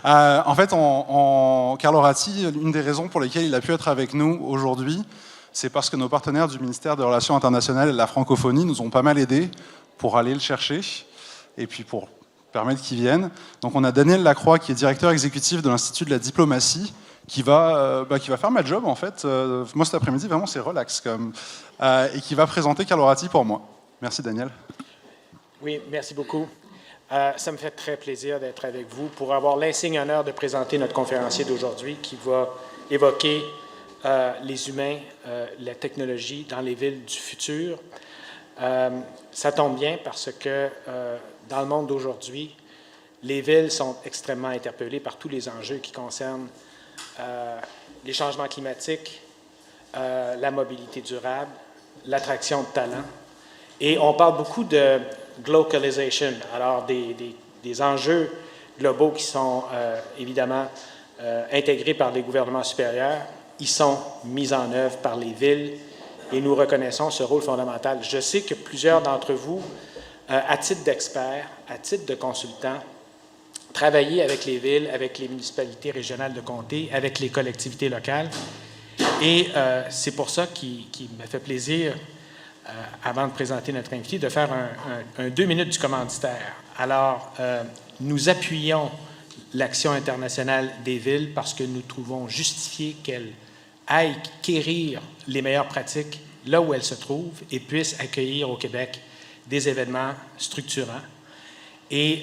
En fait, Carlo Ratti, une des raisons pour lesquelles il a pu être avec nous aujourd'hui, c'est parce que nos partenaires du ministère des Relations internationales et de la francophonie nous ont pas mal aidés pour aller le chercher et puis pour permettre qu'il vienne. Donc on a Daniel Lacroix qui est directeur exécutif de l'Institut de la diplomatie qui va faire ma job en fait. Moi cet après-midi vraiment c'est relax comme et qui va présenter Carlo Ratti pour moi. Merci Daniel. Oui, merci beaucoup. Ça me fait très plaisir d'être avec vous pour avoir l'insigne honneur de présenter notre conférencier d'aujourd'hui qui va évoquer les humains, la technologie dans les villes du futur. Ça tombe bien parce que dans le monde d'aujourd'hui, les villes sont extrêmement interpellées par tous les enjeux qui concernent les changements climatiques, la mobilité durable, l'attraction de talents. Et on parle beaucoup de globalisation, alors des enjeux globaux qui sont évidemment intégrés par les gouvernements supérieurs. Ils sont mis en œuvre par les villes et nous reconnaissons ce rôle fondamental. Je sais que plusieurs d'entre vous, à titre d'experts, à titre de consultants, travaillez avec les villes, avec les municipalités régionales de comté, avec les collectivités locales. Et c'est pour ça qu'il me fait plaisir, avant de présenter notre invité, de faire un 2 minutes du commanditaire. Alors, nous appuyons l'action internationale des villes parce que nous trouvons justifié qu'elles aillent quérir les meilleures pratiques là où elles se trouvent et puissent accueillir au Québec des événements structurants. Et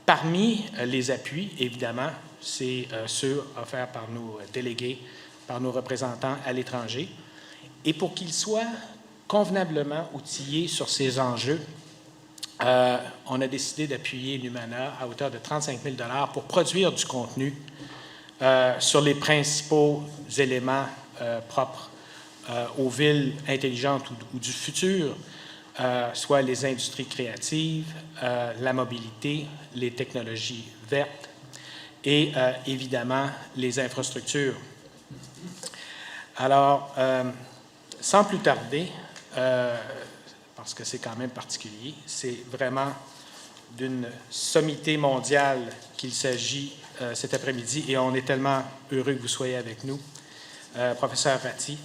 parmi les appuis, évidemment, c'est ceux offerts par nos délégués, par nos représentants à l'étranger. Et pour qu'ils soient convenablement outillés sur ces enjeux, on a décidé d'appuyer Numana à hauteur de 35 000 $ pour produire du contenu sur les principaux éléments propres aux villes intelligentes ou du futur, soit les industries créatives, la mobilité, les technologies vertes et évidemment les infrastructures. Alors, sans plus tarder, parce que c'est quand même particulier, c'est vraiment d'une sommité mondiale qu'il s'agit cet après-midi et on est tellement heureux que vous soyez avec nous, professeur Ratti.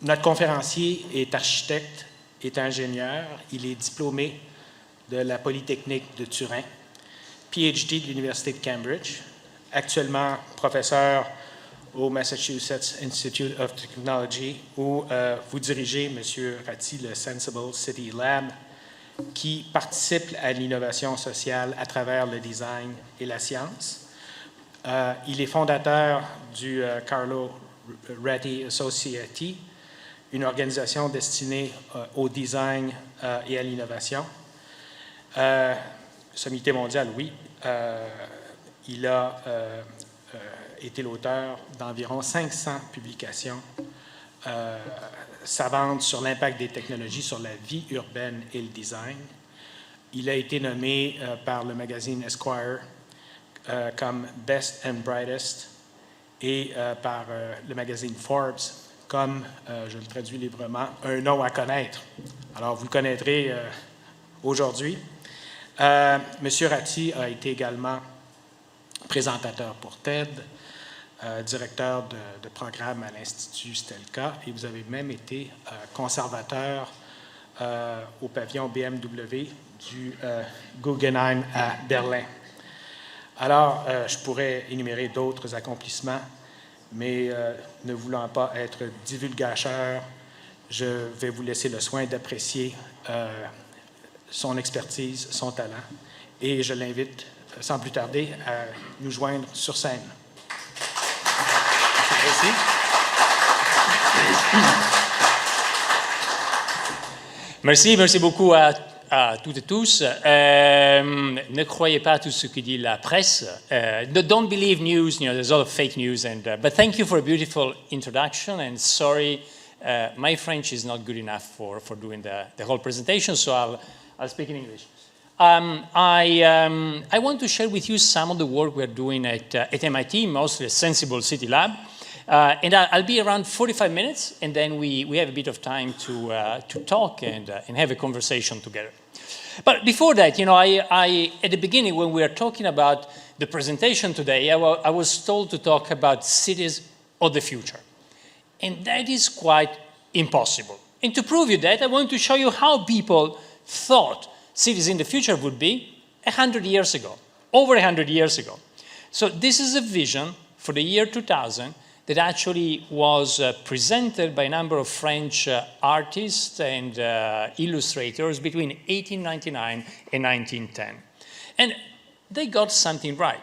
Notre conférencier est architecte, est ingénieur, il est diplômé de la Polytechnique de Turin, PhD de l'Université de Cambridge, actuellement professeur au Massachusetts Institute of Technology, où vous dirigez, M. Ratti, le Senseable City Lab, qui participe à l'innovation sociale à travers le design et la science. Il est fondateur du Carlo Ratti Society, une organisation destinée au design et à l'innovation. Sommité mondiale, oui. Il a été l'auteur d'environ 500 publications savantes sur l'impact des technologies sur la vie urbaine et le design. Il a été nommé par le magazine Esquire comme Best and Brightest et par le magazine Forbes comme, je le traduis librement, un nom à connaître. Alors, vous le connaîtrez aujourd'hui. Monsieur Ratti a été également présentateur pour TED, directeur de programme à l'Institut Stelka, et vous avez même été conservateur au pavillon BMW du Guggenheim à Berlin. Alors, je pourrais énumérer d'autres accomplissements, mais ne voulant pas être divulgateur, je vais vous laisser le soin d'apprécier son expertise, son talent, et je l'invite, sans plus tarder, à nous joindre sur scène. Merci. Merci beaucoup à toutes et tous. Ne croyez pas à tout ce que dit la presse. Don't believe news. There's a lot of fake news. But thank you for a beautiful introduction. And sorry, my French is not good enough for doing the whole presentation, so I'll speak in English. I want to share with you some of the work we're doing at MIT, mostly a Senseable City Lab. And I'll be around 45 minutes, and then we have a bit of time to talk and have a conversation together. But before that, at the beginning, when we were talking about the presentation today, I was told to talk about cities of the future. And that is quite impossible. And to prove you that, I want to show you how people thought cities in the future would be 100 years ago, over 100 years ago. So this is a vision for the year 2000 that actually was presented by a number of French artists and illustrators between 1899 and 1910. And they got something right.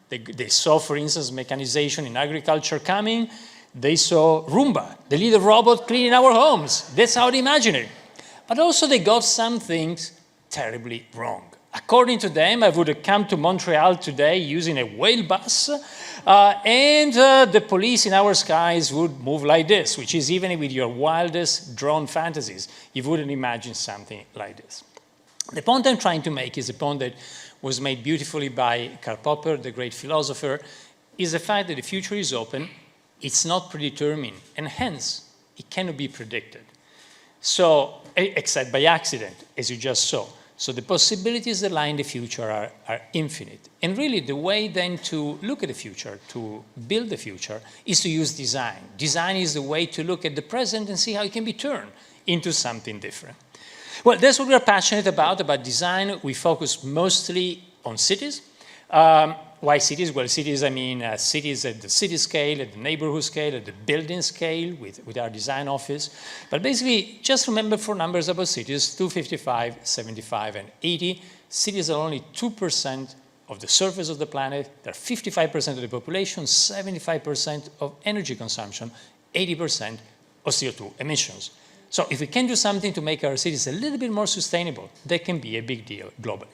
They saw, for instance, mechanization in agriculture coming. They saw Roomba, the little robot cleaning our homes. That's how they imagined it. But also they got some things terribly wrong. According to them, I would have come to Montreal today using a whale bus, and the police in our skies would move like this, which is even with your wildest drone fantasies, you wouldn't imagine something like this. The point I'm trying to make is a point that was made beautifully by Karl Popper, the great philosopher, is the fact that the future is open, it's not predetermined, and hence, it cannot be predicted. So, except by accident, as you just saw. So the possibilities that lie in the future are infinite. And really, the way then to look at the future, to build the future, is to use design. Design is the way to look at the present and see how it can be turned into something different. Well, that's what we're passionate about design. We focus mostly on cities. Why cities? Well, cities, I mean cities at the city scale, at the neighborhood scale, at the building scale with our design office. But basically, just remember 4 numbers about cities, 255, 75, and 80. Cities are only 2% of the surface of the planet. They're 55% of the population, 75% of energy consumption, 80% of CO2 emissions. So if we can do something to make our cities a little bit more sustainable, that can be a big deal globally.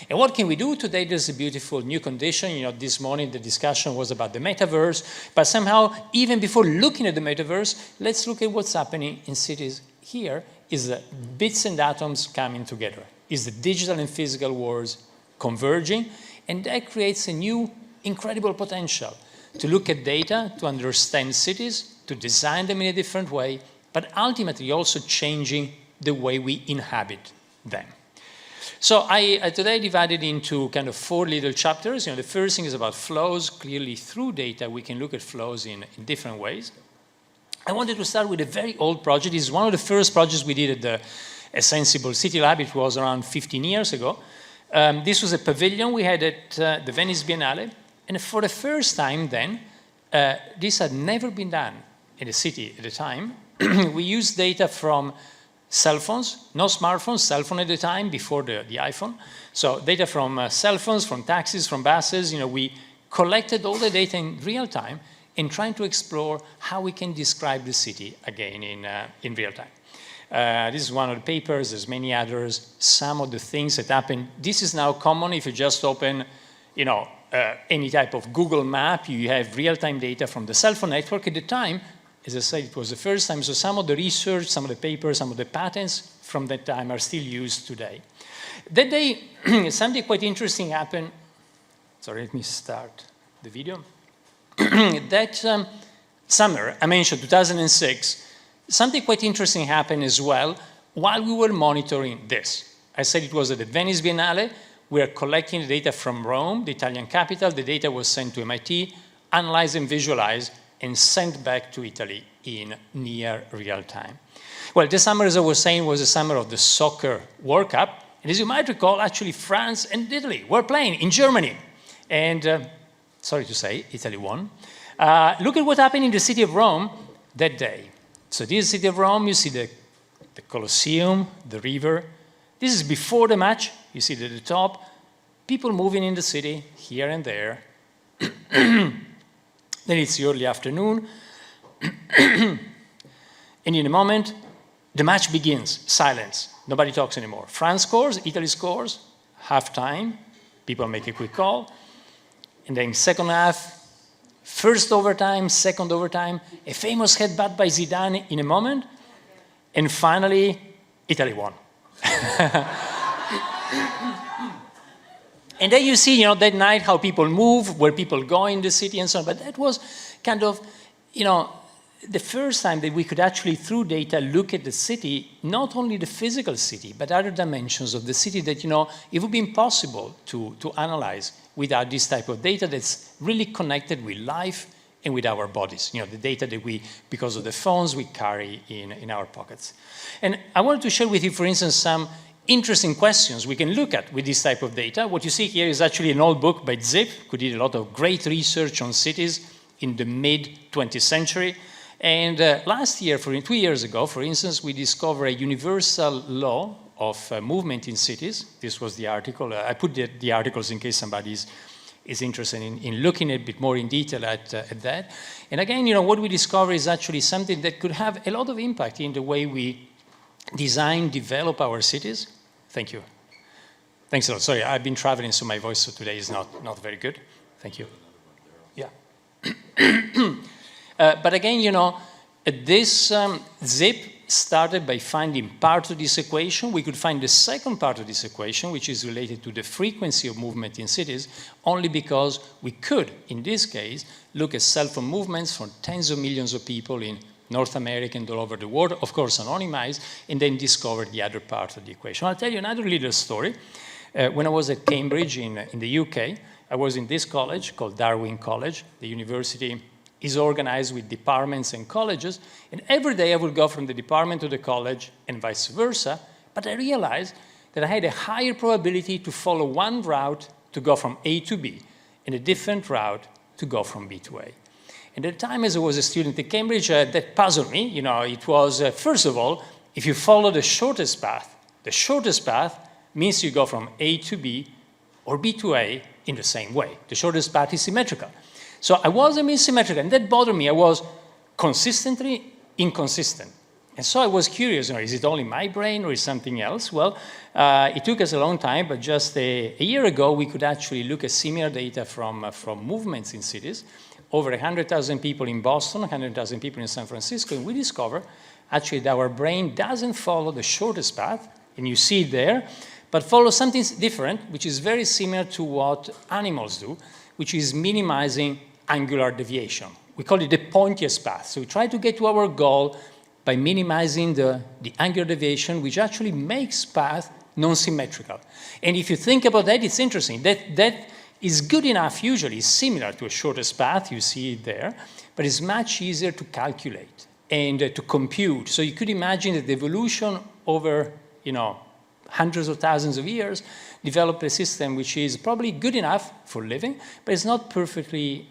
And what can we do? Today there's a beautiful new condition. This morning the discussion was about the metaverse, but somehow, even before looking at the metaverse, let's look at what's happening in cities. Here is the bits and atoms coming together, is the digital and physical worlds converging, and that creates a new incredible potential to look at data, to understand cities, to design them in a different way, but ultimately also changing the way we inhabit them. So I today divided into kind of 4 little chapters. The first thing is about flows. Clearly, through data, we can look at flows in different ways. I wanted to start with a very old project. It's one of the first projects we did at the Senseable City Lab. It was around 15 years ago. This was a pavilion we had at the Venice Biennale. And for the first time then, this had never been done in the city at the time. We used data from cell phones, no smartphones, cell phone at the time, before the iPhone. So data from cell phones, from taxis, from buses. We collected all the data in real time and trying to explore how we can describe the city again in real time. This is one of the papers. There's many others. Some of the things that happen. This is now common if you just open, any type of Google map. You have real-time data from the cell phone network at the time. As I said, it was the first time, so some of the research, some of the papers, some of the patents from that time are still used today. That day, something quite interesting happened. Sorry, let me start the video. That summer, I mentioned 2006, something quite interesting happened as well while we were monitoring this. I said it was at the Venice Biennale. We are collecting the data from Rome, the Italian capital. The data was sent to MIT, analyzed and visualized, and sent back to Italy in near real time. Well, this summer, as I was saying, was the summer of the soccer World Cup. And as you might recall, actually France and Italy were playing in Germany. And sorry to say, Italy won. Look at what happened in the city of Rome that day. So this is the city of Rome. You see the Colosseum, the river. This is before the match. You see it at the top. People moving in the city here and there. Then it's the early afternoon. And in a moment, the match begins. Silence. Nobody talks anymore. France scores, Italy scores, half-time. People make a quick call. And then second half, first overtime, second overtime, a famous headbutt by Zidane in a moment. And finally, Italy won. And then you see, that night how people move, where people go in the city and so on. But that was kind of, the first time that we could actually, through data, look at the city, not only the physical city, but other dimensions of the city that, it would be impossible to analyze without this type of data that's really connected with life and with our bodies, the data that we, because of the phones, we carry in our pockets. And I wanted to share with you, for instance, some interesting questions we can look at with this type of data. What you see here is actually an old book by Zip, who did a lot of great research on cities in the mid-20th century. And last year, 2 years ago, for instance, we discovered a universal law of movement in cities. This was the article. I put the articles in case somebody is interested in looking a bit more in detail at that. And again, what we discover is actually something that could have a lot of impact in the way we design, develop our cities. Thank you. Thanks a lot. Sorry, I've been traveling, so my voice today is not very good. Thank you. Yeah. But again, this Zip started by finding part of this equation. We could find the second part of this equation, which is related to the frequency of movement in cities, only because we could, in this case, look at cell phone movements from tens of millions of people in North America and all over the world, of course anonymized, and then discover the other part of the equation. I'll tell you another little story. When I was at Cambridge in the UK, I was in this college called Darwin College. The university is organized with departments and colleges, and every day I would go from the department to the college and vice versa, but I realized that I had a higher probability to follow one route to go from A to B, and a different route to go from B to A. And at the time, as I was a student at Cambridge, that puzzled me. It was, first of all, if you follow the shortest path means you go from A to B or B to A in the same way. The shortest path is symmetrical. So I wasn't symmetrical, and that bothered me. I was consistently inconsistent. And so I was curious, is it only my brain or is something else? Well, it took us a long time, but just a year ago, we could actually look at similar data from movements in cities. Over 100,000 people in Boston, 100,000 people in San Francisco, and we discover actually that our brain doesn't follow the shortest path, and you see it there, but follows something different, which is very similar to what animals do, which is minimizing angular deviation. We call it the pointiest path. So we try to get to our goal by minimizing the angular deviation, which actually makes path non-symmetrical. And if you think about that, it's interesting. That is good enough, usually, similar to a shortest path, you see it there, but it's much easier to calculate and to compute. So you could imagine that the evolution over, hundreds of thousands of years developed a system which is probably good enough for living, but it's not perfectly,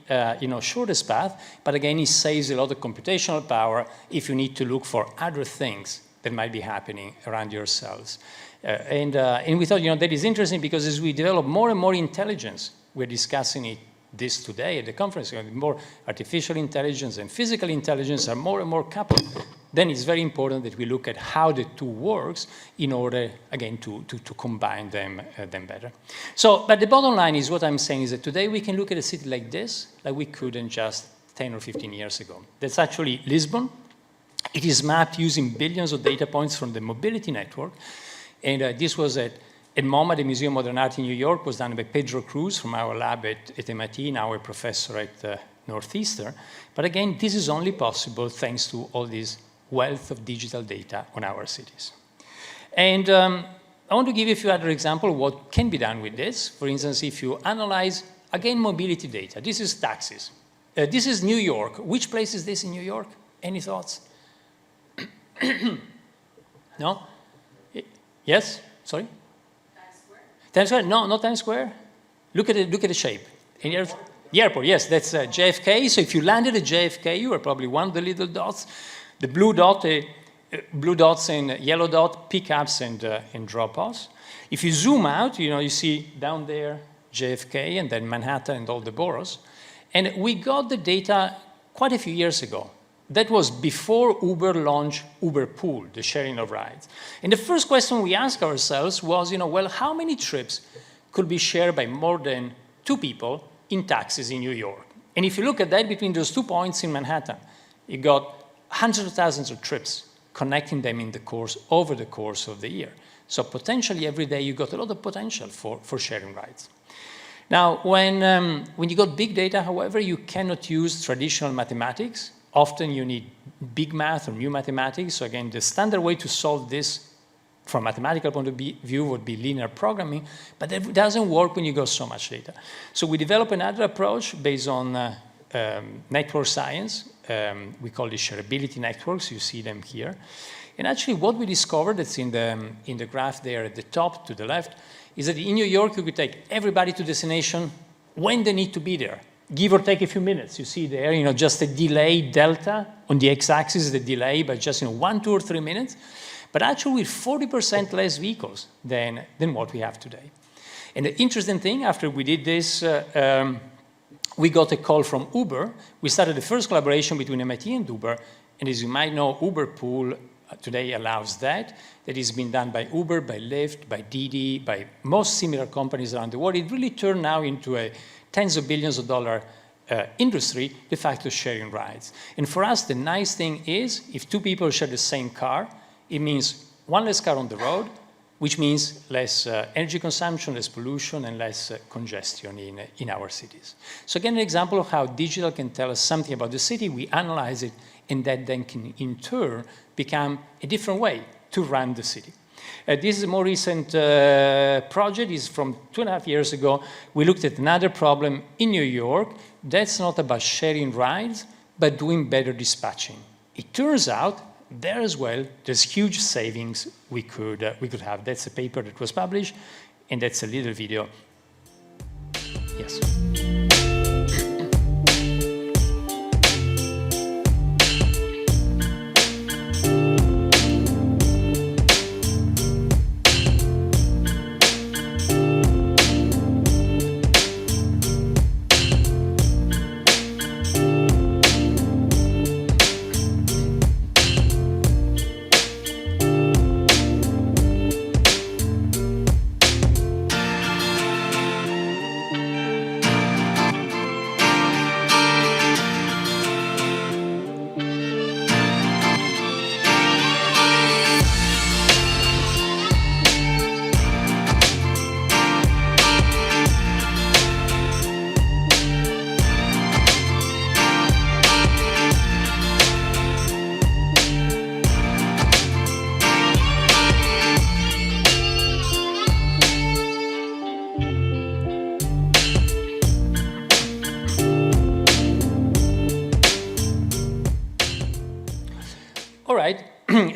shortest path. But again, it saves a lot of computational power if you need to look for other things that might be happening around your cells. And we thought, that is interesting because as we develop more and more intelligence, we're discussing this today at the conference, more artificial intelligence and physical intelligence are more and more coupled. Then it's very important that we look at how the two works in order, again, to combine them better. So, but the bottom line is what I'm saying is that today we can look at a city like this, like we couldn't just 10 or 15 years ago. That's actually Lisbon. It is mapped using billions of data points from the mobility network. And this was at MoMA, the Museum of Modern Art in New York, was done by Pedro Cruz from our lab at MIT, now a professor at Northeastern. But again, this is only possible thanks to all this wealth of digital data on our cities. And I want to give you a few other examples of what can be done with this. For instance, if you analyze, again, mobility data. This is taxis. This is New York. Which place is this in New York? Any thoughts? No? Yes? Sorry? Times Square? Times Square? No, not Times Square. Look at the shape. The airport, yes, that's JFK. So if you landed at JFK, you are probably one of the little dots. The blue dots and yellow dot, pickups and drop-offs. If you zoom out, you see down there JFK and then Manhattan and all the boroughs. And we got the data quite a few years ago. That was before Uber launched Uber Pool, the sharing of rides. And the first question we asked ourselves was, well, how many trips could be shared by more than 2 people in taxis in New York? And if you look at that between those 2 points in Manhattan, you got hundreds of thousands of trips connecting them over the course of the year. So potentially every day you got a lot of potential for sharing rides. Now, when you got big data, however, you cannot use traditional mathematics often you need big math or new mathematics. So again, the standard way to solve this from a mathematical point of view would be linear programming, but it doesn't work when you go so much data. So we developed another approach based on network science. We call it shareability networks. You see them here. And actually what we discovered, that's in the graph there at the top to the left, is that in New York you could take everybody to destination when they need to be there, give or take a few minutes. You see there, just a delay delta on the x-axis, the delay by just 1, 2, or 3 minutes. But actually with 40% less vehicles than what we have today. And the interesting thing, after we did this, we got a call from Uber. We started the first collaboration between MIT and Uber. And as you might know, Uber Pool today allows that. That has been done by Uber, by Lyft, by Didi, by most similar companies around the world. It really turned now into a tens of billions of dollar industry, de facto sharing rides. And for us, the nice thing is, if two people share the same car, it means one less car on the road, which means less energy consumption, less pollution, and less congestion in our cities. So again, an example of how digital can tell us something about the city. We analyze it, and that then can, in turn, become a different way to run the city. This is a more recent project. It's from 2.5 years ago. We looked at another problem in New York. That's not about sharing rides, but doing better dispatching. It turns out there as well, there's huge savings we could have. That's a paper that was published, and that's a little video. Yes.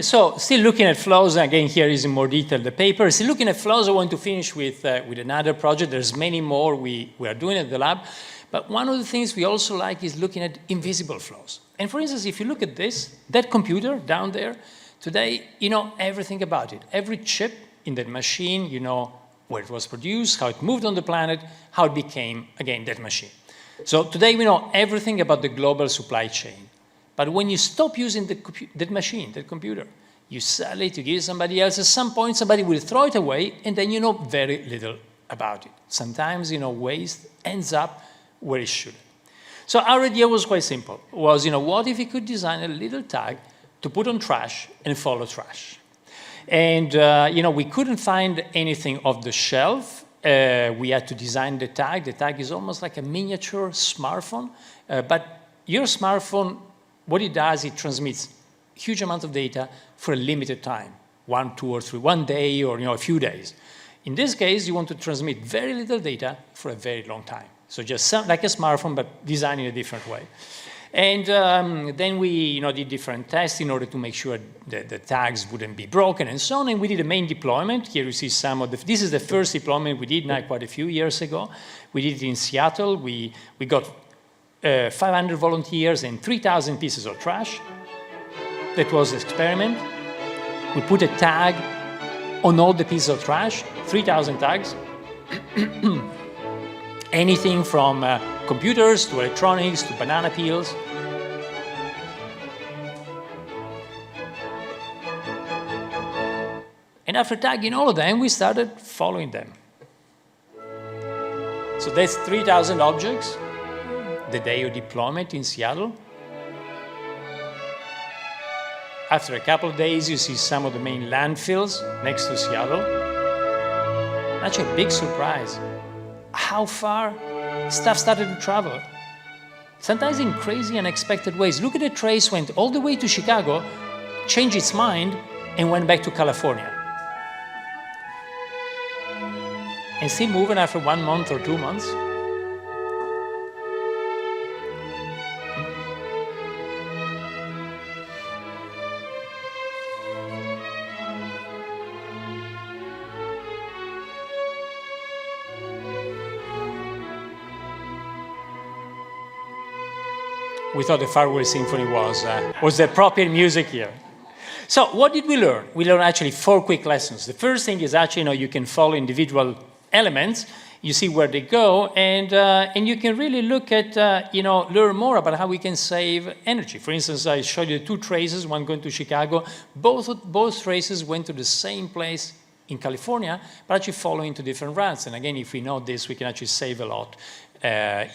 So still looking at flows, again, here is in more detail the paper. Still looking at flows, I want to finish with another project. There's many more we are doing at the lab. But one of the things we also like is looking at invisible flows. And for instance, if you look at this, that computer down there, today, you know everything about it. Every chip in that machine, you know where it was produced, how it moved on the planet, how it became, again, that machine. So today we know everything about the global supply chain. But when you stop using that machine, that computer, you sell it, you give it to somebody else, at some point somebody will throw it away, and then you know very little about it. Sometimes, you know, waste ends up where it should. So our idea was quite simple. It was, you know, what if we could design a little tag to put on trash and follow trash? And, you know, we couldn't find anything off the shelf. We had to design the tag. The tag is almost like a miniature smartphone. But your smartphone, what it does, it transmits huge amount of data for a limited time, 1, 2, or 3, 1 day, or, you know, a few days. In this case, you want to transmit very little data for a very long time. So just like a smartphone, but designed in a different way. And then we, you know, did different tests in order to make sure that the tags wouldn't be broken and so on. And we did a main deployment. Here you see some of the, this is the first deployment we did now quite a few years ago. We did it in Seattle. We got 500 volunteers and 3,000 pieces of trash. That was the experiment. We put a tag on all the pieces of trash, 3,000 tags. Anything from computers to electronics to banana peels. And after tagging all of them, we started following them. So that's 3,000 objects, the day of deployment in Seattle. After a couple of days, you see some of the main landfills next to Seattle. Actually, a big surprise. How far stuff started to travel. sometimes in crazy, unexpected ways. Look at the trace went all the way to Chicago, changed its mind, and went back to California. And still moving after 1 month or 2 months. We thought the Farewell Symphony was the appropriate music here. So what did we learn? We learned actually 4 quick lessons. The first thing is actually, you can follow individual elements, you see where they go, and you can really look at, learn more about how we can save energy. For instance, I showed you 2 traces, one going to Chicago. Both traces went to the same place in California, but actually following to different routes. And again, if we know this, we can actually save a lot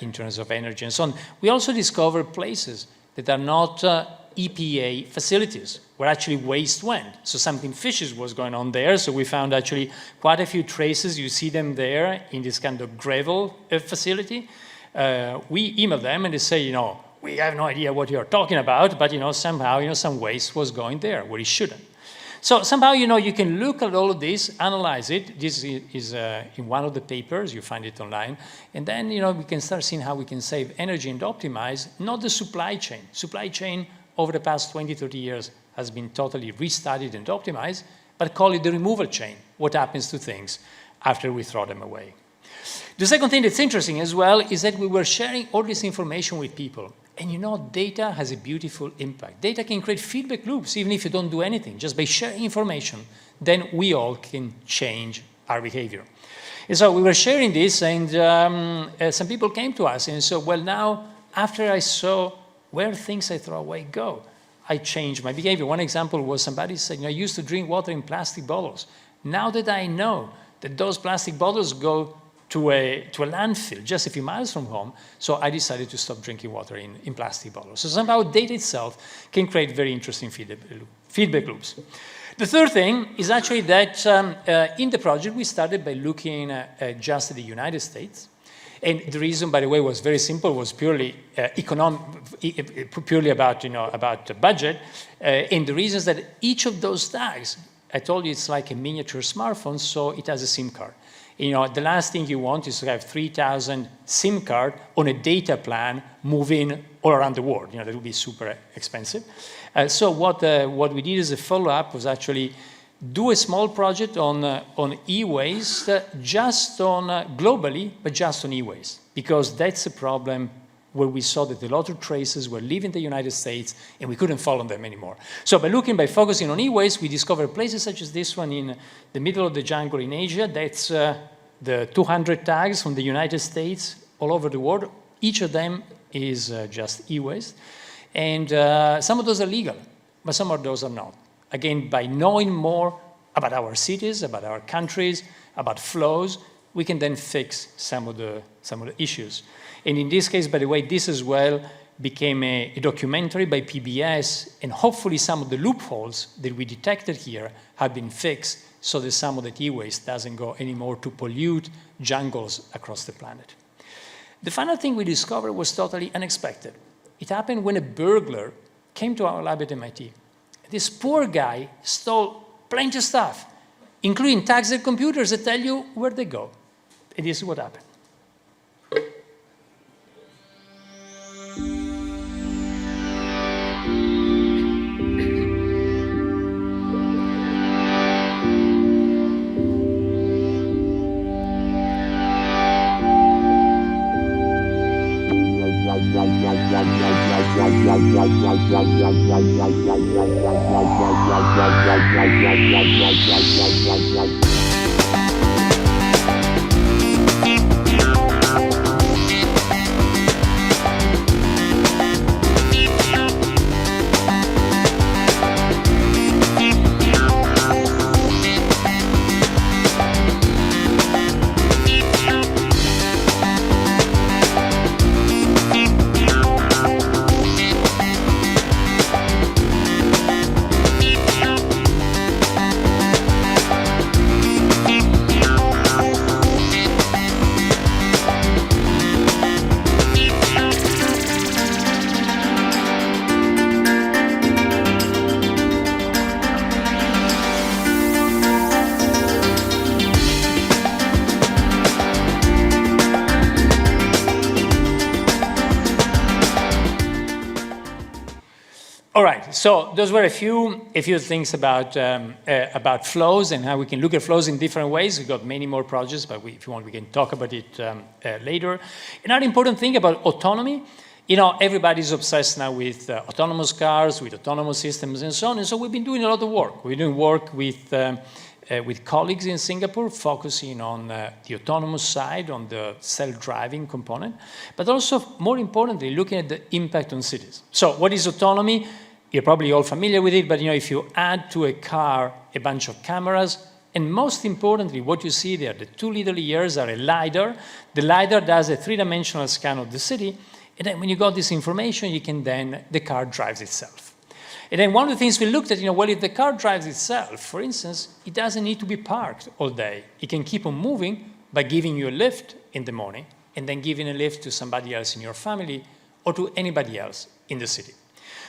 in terms of energy and so on. We also discovered places that are not EPA facilities, where actually waste went. So something fishy was going on there. So we found actually quite a few traces. You see them there in this kind of gravel facility. We emailed them and they say, we have no idea what you're talking about, but somehow some waste was going there where it shouldn't. So somehow, you can look at all of this, analyze it. This is in one of the papers. You find it online. And then, we can start seeing how we can save energy and optimize, not the supply chain. Supply chain over the past 20, 30 years has been totally restudied and optimized, but call it the removal chain, what happens to things after we throw them away. The second thing that's interesting as well is that we were sharing all this information with people. And data has a beautiful impact. Data can create feedback loops, even if you don't do anything. Just by sharing information, then we all can change our behavior. And so we were sharing this, and some people came to us and said, well, now, after I saw where things I throw away go, I changed my behavior. One example was somebody said, I used to drink water in plastic bottles. Now that I know that those plastic bottles go to a landfill just a few miles from home, so I decided to stop drinking water in plastic bottles. So somehow data itself can create very interesting feedback loops. The third thing is actually that in the project we started by looking just at the United States. And the reason, by the way, was very simple, was purely purely about, about the budget. And the reason is that each of those tags, I told you it's like a miniature smartphone, so it has a SIM card. The last thing you want is to have 3,000 SIM card on a data plan moving all around the world. That would be super expensive. So what we did as a follow-up was actually do a small project on e-waste, just on globally, but just on e-waste, because that's a problem where we saw that a lot of traces were leaving the United States and we couldn't follow them anymore. So by focusing on e-waste, we discovered places such as this one in the middle of the jungle in Asia. That's the 200 tags from the United States all over the world. Each of them is just e-waste. And some of those are legal, but some of those are not. Again, by knowing more about our cities, about our countries, about flows, we can then fix some of the issues. And in this case, by the way, this as well became a documentary by PBS, and hopefully some of the loopholes that we detected here have been fixed so that some of the e-waste doesn't go anymore to pollute jungles across the planet. The final thing we discovered was totally unexpected. It happened when a burglar came to our lab at MIT. This poor guy stole plenty of stuff, including tags and computers that tell you where they go. And this is what happened. All right, so those were a few things about flows and how we can look at flows in different ways. We've got many more projects, but if you want, we can talk about it later. Another important thing about autonomy, everybody's obsessed now with autonomous cars, with autonomous systems and so on, and so we've been doing a lot of work. We're doing work with colleagues in Singapore, focusing on the autonomous side, on the self-driving component, but also, more importantly, looking at the impact on cities. So what is autonomy? You're probably all familiar with it, but if you add to a car a bunch of cameras, and most importantly, what you see there, the two little ears are a LiDAR. The LiDAR does a three-dimensional scan of the city, and then when you got this information, the car drives itself. And then one of the things we looked at, well, if the car drives itself, for instance, it doesn't need to be parked all day. It can keep on moving by giving you a lift in the morning and then giving a lift to somebody else in your family or to anybody else in the city.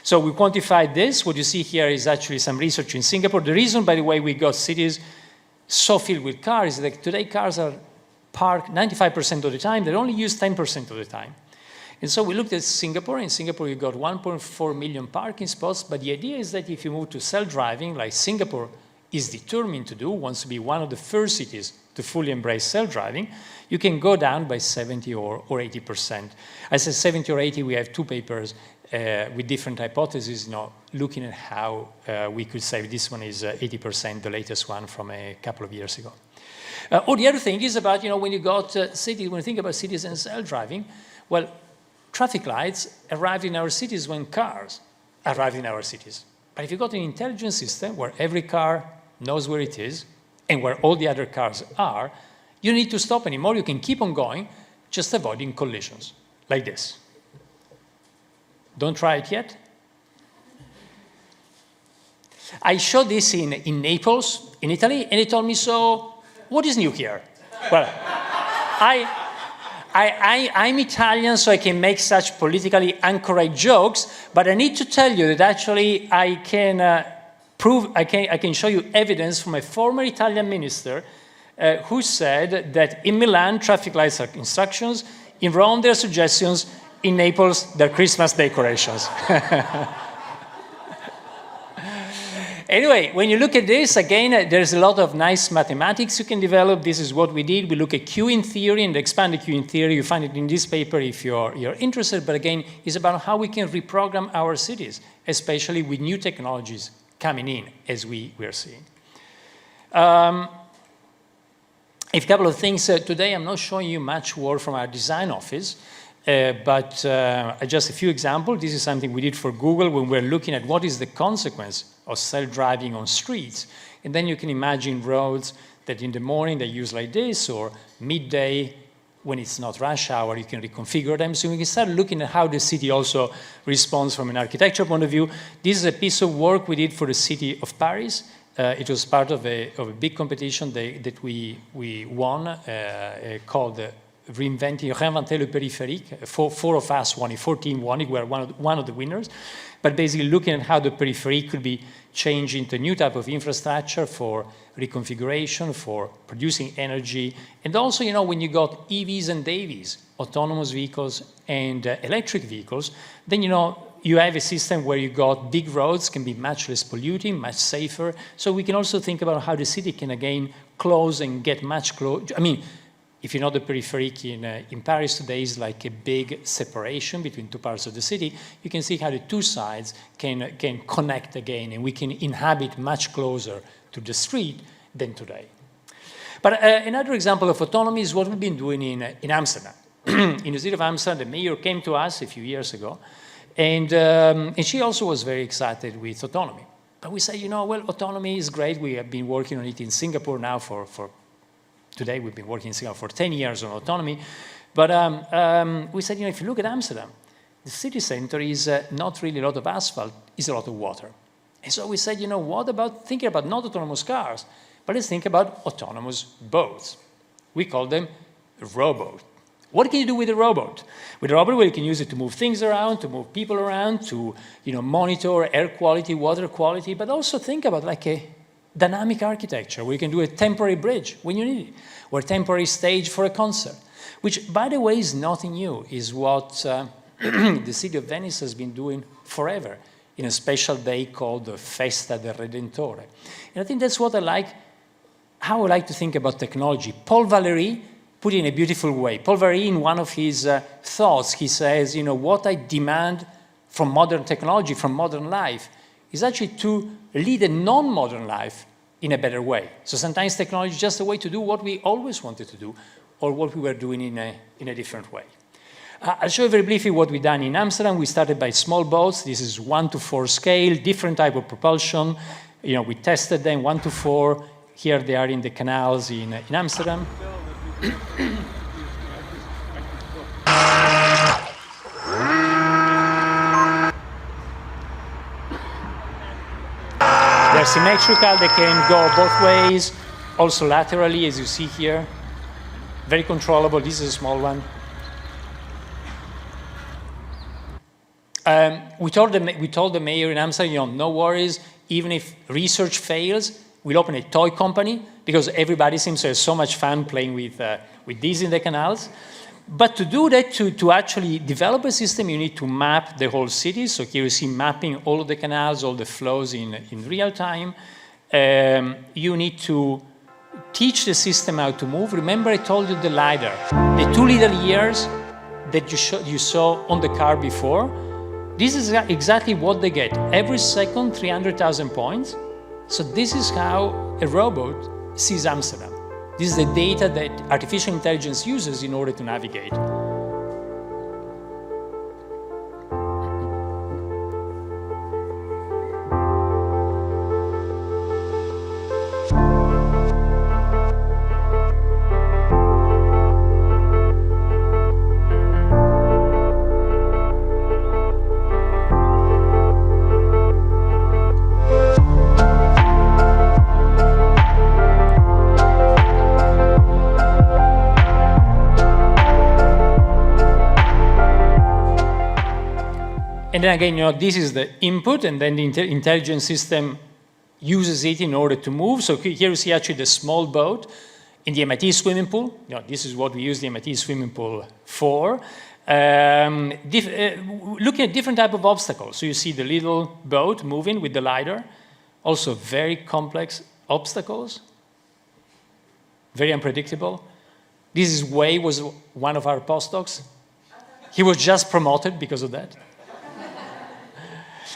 So we quantified this. What you see here is actually some research in Singapore. The reason, by the way, we got cities so filled with cars is that today cars are parked 95% of the time. They're only used 10% of the time. And so we looked at Singapore. In Singapore, you got 1.4 million parking spots. But the idea is that if you move to self-driving, like Singapore is determined to do, wants to be one of the first cities to fully embrace self-driving, you can go down by 70 or 80%. I said 70 or 80. We have two papers with different hypotheses, looking at how we could save. This one is 80%, the latest one from a couple of years ago. The other thing is about, when you got cities, when you think about cities and self-driving, well, traffic lights arrived in our cities when cars arrived in our cities. But if you got an intelligent system where every car knows where it is and where all the other cars are, you don't need to stop anymore. You can keep on going, just avoiding collisions, like this. Don't try it yet. I showed this in Naples, in Italy, and they told me, so what is new here? Well, I'm Italian, so I can make such politically incorrect jokes, but I need to tell you that actually I can show you evidence from a former Italian minister who said that in Milan, traffic lights are instructions, in Rome, they're suggestions, in Naples, they're Christmas decorations. Anyway, when you look at this, again, there's a lot of nice mathematics you can develop. This is what we did. We look at queuing theory and expand the queuing theory. You find it in this paper if you're interested. But again, it's about how we can reprogram our cities, especially with new technologies coming in, as we are seeing. A couple of things. Today, I'm not showing you much work from our design office. But just a few examples. This is something we did for Google when we're looking at what is the consequence of self-driving on streets. And then you can imagine roads that in the morning they use like this, or midday when it's not rush hour, you can reconfigure them. So we can start looking at how the city also responds from an architecture point of view. This is a piece of work we did for the city of Paris. It was part of a big competition that we won called Réinventer le périphérique. Four of us won it, 14 won it. We were one of the winners. But basically looking at how the periphery could be changed into a new type of infrastructure for reconfiguration, for producing energy. And also, when you got EVs and AVs, autonomous vehicles and electric vehicles, then, you have a system where you got big roads can be much less polluting, much safer. So we can also think about how the city can, again, close and get much closer. I mean, if you know the peripheric in Paris today is like a big separation between two parts of the city, you can see how the two sides can connect again, and we can inhabit much closer to the street than today. But another example of autonomy is what we've been doing in Amsterdam. In the city of Amsterdam, the mayor came to us a few years ago, and she also was very excited with autonomy. But we said, well, autonomy is great. We have been working on it in Singapore now for today, we've been working in Singapore for 10 years on autonomy. But we said, if you look at Amsterdam, the city center is not really a lot of asphalt, it's a lot of water. And so we said, what about thinking about not autonomous cars, but let's think about autonomous boats. We call them a rowboat. What can you do with a rowboat? With a rowboat, well, you can use it to move things around, to move people around, to monitor air quality, water quality, but also think about like a dynamic architecture where you can do a temporary bridge when you need it, or a temporary stage for a concert, which, by the way, is nothing new, is what the city of Venice has been doing forever. in a special day called the Festa del Redentore. And I think that's what I like, how I like to think about technology. Paul Valéry put it in a beautiful way. Paul Valéry, in one of his thoughts, he says, you know, what I demand from modern technology, from modern life, is actually to lead a non-modern life in a better way. So sometimes technology is just a way to do what we always wanted to do, or what we were doing in a different way. I'll show you very briefly what we've done in Amsterdam. We started by small boats. This is 1:4 scale, different type of propulsion. You know, we tested them 1:4. Here they are in the canals in Amsterdam. They're symmetrical, they can go both ways, also laterally, as you see here. Very controllable. This is a small one. We told the mayor in Amsterdam, you know, no worries, even if research fails, we'll open a toy company, because everybody seems to have so much fun playing with these in the canals. But to do that, to actually develop a system, you need to map the whole city. So here you see mapping all of the canals, all the flows in real time. You need to teach the system how to move. Remember I told you the LiDAR. The 2 little ears that you saw on the car before, this is exactly what they get. Every second, 300,000 points. So this is how a robot sees Amsterdam. This is the data that artificial intelligence uses in order to navigate. And then again, you know, this is the input, and then the intelligence system uses it in order to move. So here you see actually the small boat in the MIT swimming pool. You know, this is what we use the MIT swimming pool for. Looking at different type of obstacles. So you see the little boat moving with the LiDAR. Also very complex obstacles. Very unpredictable. This is Wei, was one of our postdocs. He was just promoted because of that.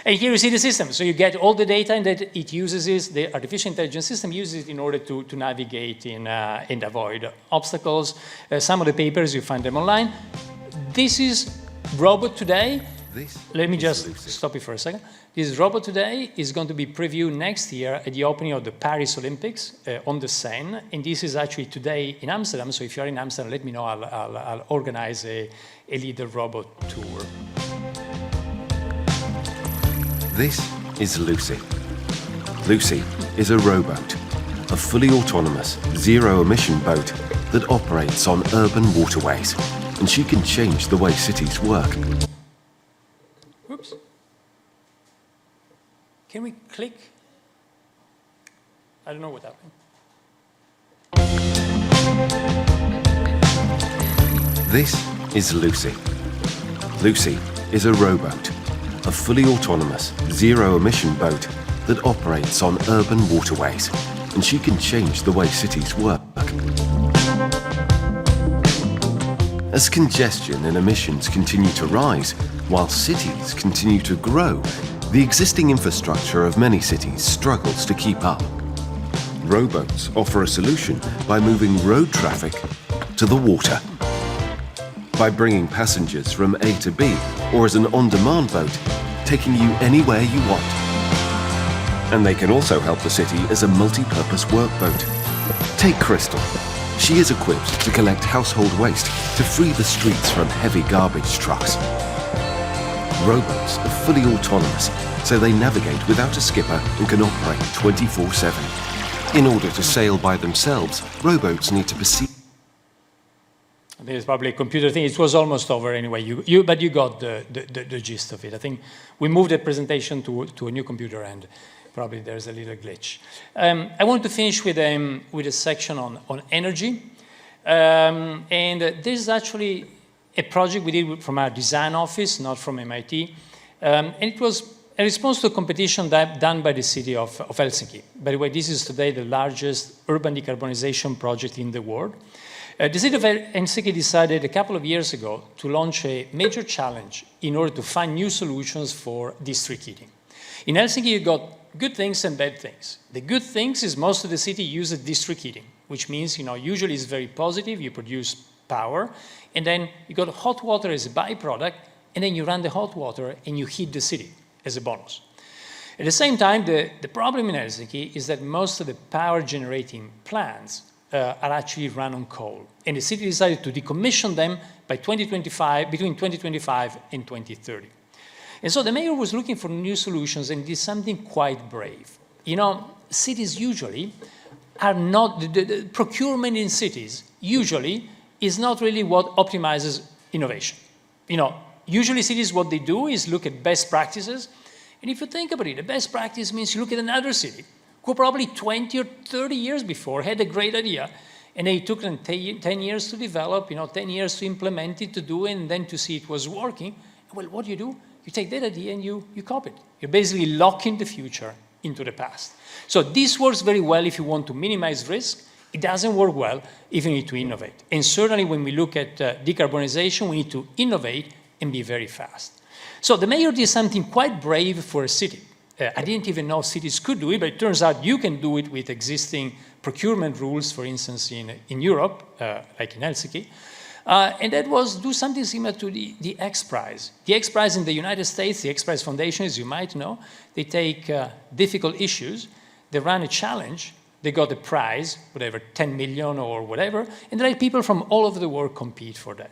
And here you see the system. So you get all the data, and that it uses the artificial intelligence system uses it in order to navigate and avoid obstacles. Some of the papers, you find them online. This is Robot Today. Let me just stop it for a second. This Robot Today is going to be previewed next year at the opening of the Paris Olympics on the Seine. And this is actually today in Amsterdam. So if you're in Amsterdam, let me know. I'll organize a little robot tour. This is Lucy. Lucy is a rowboat, a fully autonomous, zero-emission boat that operates on urban waterways, and she can change the way cities work. Oops. Can we click? I don't know what happened. This is Lucy. Lucy is a rowboat, a fully autonomous, zero-emission boat that operates on urban waterways, and she can change the way cities work. As congestion and emissions continue to rise, while cities continue to grow, the existing infrastructure of many cities struggles to keep up. Rowboats offer a solution by moving road traffic to the water. By bringing passengers from A to B, or as an on-demand boat, taking you anywhere you want. And they can also help the city as a multi-purpose workboat. Take Crystal. She is equipped to collect household waste to free the streets from heavy garbage trucks. Rowboats are fully autonomous, so they navigate without a skipper and can operate 24/7. In order to sail by themselves, rowboats need to perceive. There's probably a computer thing. It was almost over anyway, but you got the gist of it. I think we moved the presentation to a new computer, and probably there's a little glitch. I want to finish with a section on energy. And this is actually a project we did from our design office, not from MIT. And it was a response to a competition done by the city of Helsinki. By the way, this is today the largest urban decarbonization project in the world. The city of Helsinki decided a couple of years ago to launch a major challenge in order to find new solutions for district heating. In Helsinki, you got good things and bad things. The good things is most of the city uses district heating, which means, usually it's very positive, you produce power, and then you got hot water as a byproduct, and then you run the hot water and you heat the city as a bonus. At the same time, the problem in Helsinki is that most of the power generating plants are actually run on coal. And the city decided to decommission them by 2025, between 2025 and 2030. And so the mayor was looking for new solutions and did something quite brave. Cities usually are not, the procurement in cities usually is not really what optimizes innovation. Usually cities, what they do is look at best practices. And if you think about it, the best practice means you look at another city who probably 20 or 30 years before had a great idea. And it took them 10 years to develop, 10 years to implement it, to do it, and then to see it was working. Well, what do? You take that idea and you copy it. You're basically locking the future into the past. So this works very well if you want to minimize risk. It doesn't work well if you need to innovate. And certainly when we look at decarbonization, we need to innovate and be very fast. So the mayor did something quite brave for a city. I didn't even know cities could do it, but it turns out you can do it with existing procurement rules, for instance, in Europe, like in Helsinki. And that was do something similar to the X Prize. The X Prize in the United States, the X Prize Foundation, as you might know, they take difficult issues, they run a challenge, they got a prize, whatever, 10 million or whatever, and they let people from all over the world compete for that.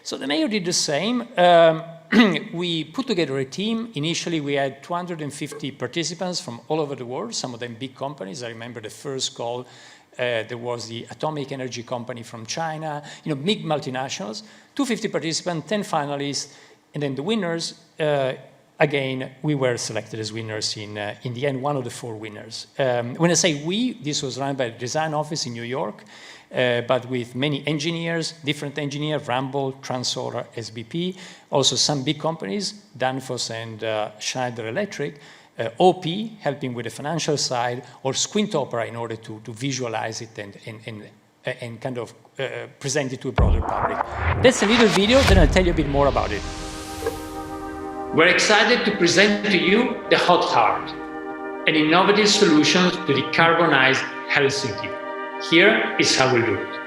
So the mayor did the same. We put together a team. Initially, we had 250 participants from all over the world, some of them big companies. I remember the first call, there was the atomic energy company from China, big multinationals, 250 participants, 10 finalists, and then the winners. Again, we were selected as winners in the end, one of the 4 winners. When I say we, this was run by the design office in New York, but with many engineers, different engineers, Ramboll, Transolar, SBP, also some big companies, Danfoss and Schneider Electric, OP, helping with the financial side, or Squint Opera in order to visualize it and kind of present it to a broader public. That's a little video, then I'll tell you a bit more about it. We're excited to present to you the Hot Heart, an innovative solution to decarbonize Helsinki. Here is how we do it.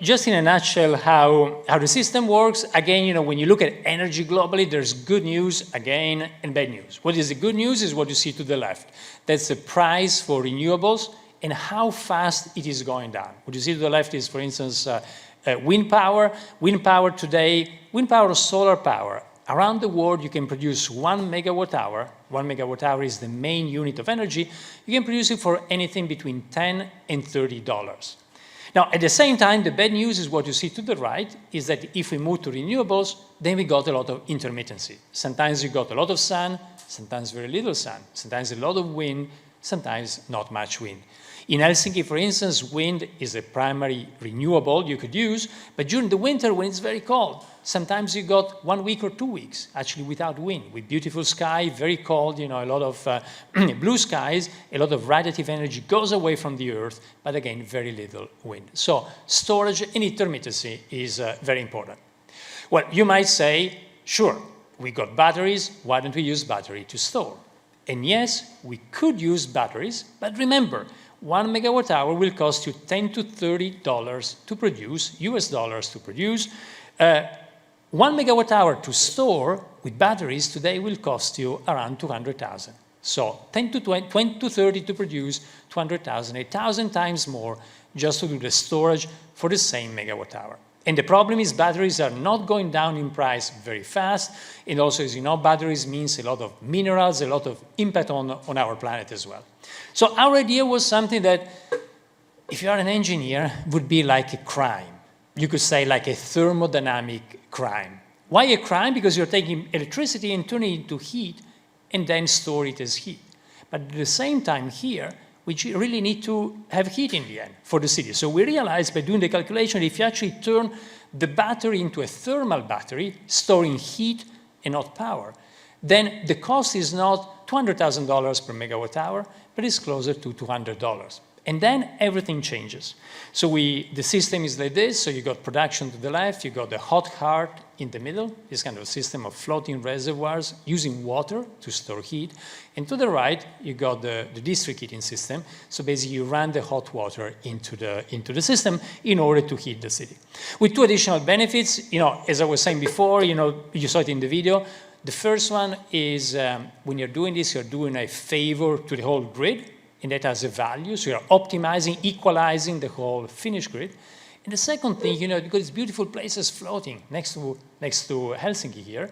Just in a nutshell, how the system works, again, when you look at energy globally, there's good news, again, and bad news. What is the good news is what you see to the left. That's the price for renewables and how fast it is going down. What you see to the left is, for instance, wind power. Wind power today, wind power or solar power Around the world, you can produce 1 megawatt hour. 1 megawatt hour is the main unit of energy. You can produce it for anything between $10 and $30. Now, at the same time, the bad news is what you see to the right, is that if we move to renewables, then we got a lot of intermittency. Sometimes you got a lot of sun, sometimes very little sun, sometimes a lot of wind, sometimes not much wind. In Helsinki, for instance, wind is a primary renewable you could use, but during the winter when it's very cold, sometimes you got 1 week or 2 weeks actually without wind, with beautiful sky, very cold, a lot of blue skies, a lot of radiative energy goes away from the earth, but again, very little wind. So storage and intermittency is very important. Well, you might say, sure, we got batteries, why don't we use battery to store? And yes, we could use batteries, but remember, 1 megawatt hour will cost you $10 to $30 to produce, US dollars to produce. 1 megawatt hour to store with batteries today will cost you around 200,000. So 10 to 20 to 30 to produce, 200,000, 1,000 times more just to do the storage for the same megawatt hour. And the problem is batteries are not going down in price very fast. And also, as you know, batteries means a lot of minerals, a lot of impact on our planet as well. So our idea was something that, if you are an engineer, would be like a crime. You could say like a thermodynamic crime. Why a crime? Because you're taking electricity and turning it into heat and then store it as heat. But at the same time here, we really need to have heat in the end for the city. So we realized by doing the calculation, if you actually turn the battery into a thermal battery, storing heat and not power, then the cost is not $200,000 per megawatt hour, but it's closer to $200. And then everything changes. So the system is like this. So you got production to the left, you got the hot heart in the middle, this kind of system of floating reservoirs using water to store heat. And to the right, you got the district heating system. So basically you run the hot water into the system in order to heat the city. With two additional benefits, as I was saying before, you saw it in the video. The first one is when you're doing this, you're doing a favor to the whole grid, and that has a value. So you're optimizing, equalizing the whole Finnish grid. And the second thing, because it's beautiful places floating next to Helsinki here.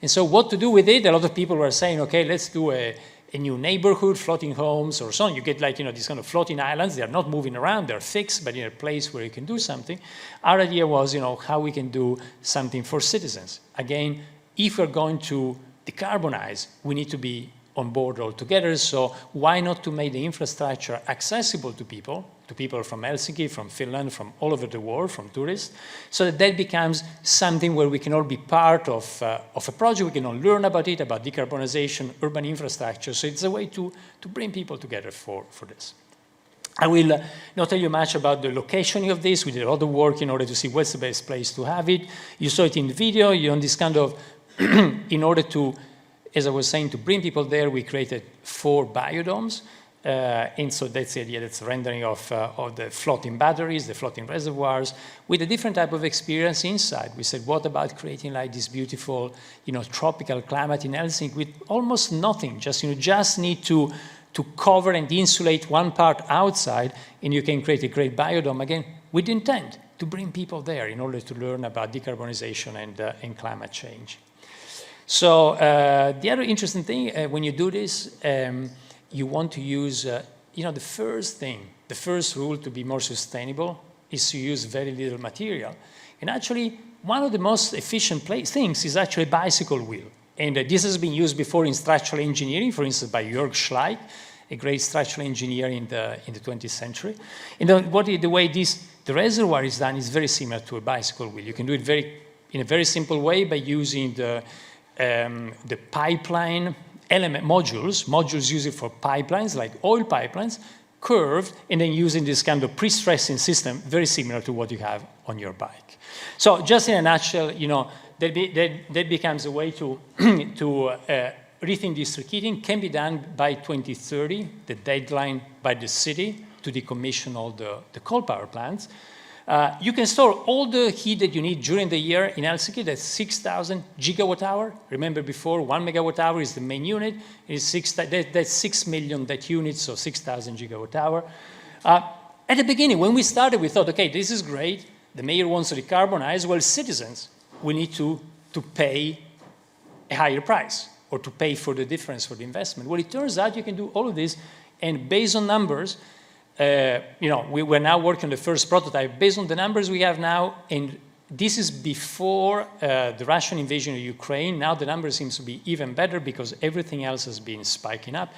And so what to do with it? A lot of people were saying, okay, let's do a new neighborhood, floating homes or so on. You get these kind of floating islands. They're not moving around, they're fixed, but in a place where you can do something. Our idea was, how we can do something for citizens. Again, if we're going to decarbonize, we need to be on board altogether, so why not to make the infrastructure accessible to people from Helsinki, from Finland, from all over the world, from tourists, so that becomes something where we can all be part of a project, we can all learn about it, about decarbonization, urban infrastructure, so it's a way to bring people together for this. I will not tell you much about the location of this. We did a lot of work in order to see what's the best place to have it. You saw it in the video, this kind of, in order to, as I was saying, to bring people there, we created 4 biodomes. And so that's the idea, that's rendering of the floating batteries, the floating reservoirs, with a different type of experience inside. We said, what about creating like this beautiful, tropical climate in Helsinki with almost nothing, just need to cover and insulate one part outside, and you can create a great biodome, again, with intent to bring people there in order to learn about decarbonization and climate change. So the other interesting thing, when you do this, you want to use, the first rule to be more sustainable is to use very little material. And actually, one of the most efficient things is actually a bicycle wheel. And this has been used before in structural engineering, for instance, by Jörg Schleich, a great structural engineer in the 20th century. And the way the reservoir is done is very similar to a bicycle wheel. You can do it in a very simple way by using the pipeline element modules used for pipelines, like oil pipelines, curved, and then using this kind of pre-stressing system, very similar to what you have on your bike. So just in a nutshell, that becomes a way to rethink district heating, can be done by 2030, the deadline by the city to decommission all the coal power plants. You can store all the heat that you need during the year in Helsinki. That's 6,000 gigawatt hour. Remember before, 1 megawatt hour is the main unit. That's 6 million that units, so 6,000 gigawatt hour. At the beginning, when we started, we thought, okay, this is great. The mayor wants to decarbonize. Well, citizens, we need to pay a higher price or to pay for the difference for the investment. Well, it turns out you can do all of this, and based on numbers, we're now working on the first prototype. Based on the numbers we have now, and this is before the Russian invasion of Ukraine. Now the number seems to be even better because everything else has been spiking up.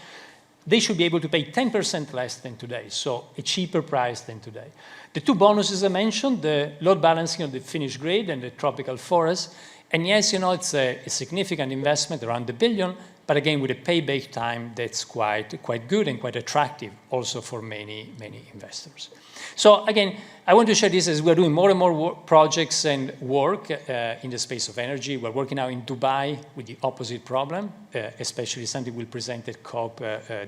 They should be able to pay 10% less than today, so a cheaper price than today. The two bonuses I mentioned, the load balancing of the Finnish grid and the tropical forest, and yes, it's a significant investment, around $1 billion, but again, with a payback time that's quite good and quite attractive also for many investors. So again, I want to share this as we're doing more and more projects and work in the space of energy. We're working now in Dubai with the opposite problem, especially something we'll present at COP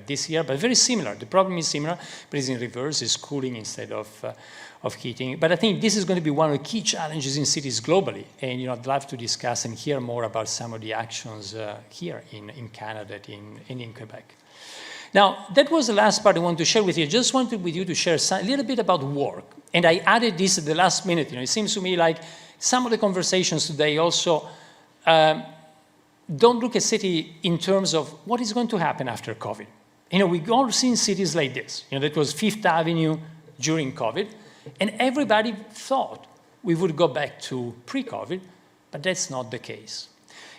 this year, but very similar. The problem is similar, but it's in reverse, it's cooling instead of heating. But I think this is going to be one of the key challenges in cities globally. And I'd love to discuss and hear more about some of the actions here in Canada and in Quebec. Now, that was the last part I wanted to share with you. I just wanted with you to share a little bit about work. And I added this at the last minute. It seems to me like some of the conversations today also don't look at city in terms of what is going to happen after COVID. We've all seen cities like this. That was Fifth Avenue during COVID. And everybody thought we would go back to pre-COVID, but that's not the case.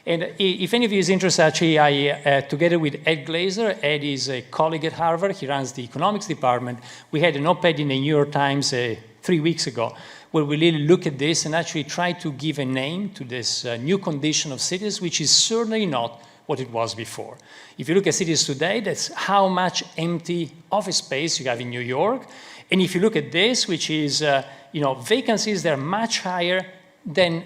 And if any of you is interested, actually, I, together with Ed Glazer, Ed is a colleague at Harvard, he runs the economics department. We had an op-ed in the New York Times 3 weeks ago, where we really look at this and actually try to give a name to this new condition of cities, which is certainly not what it was before. If you look at cities today, that's how much empty office space you have in New York. And if you look at this, which is, vacancies that are much higher than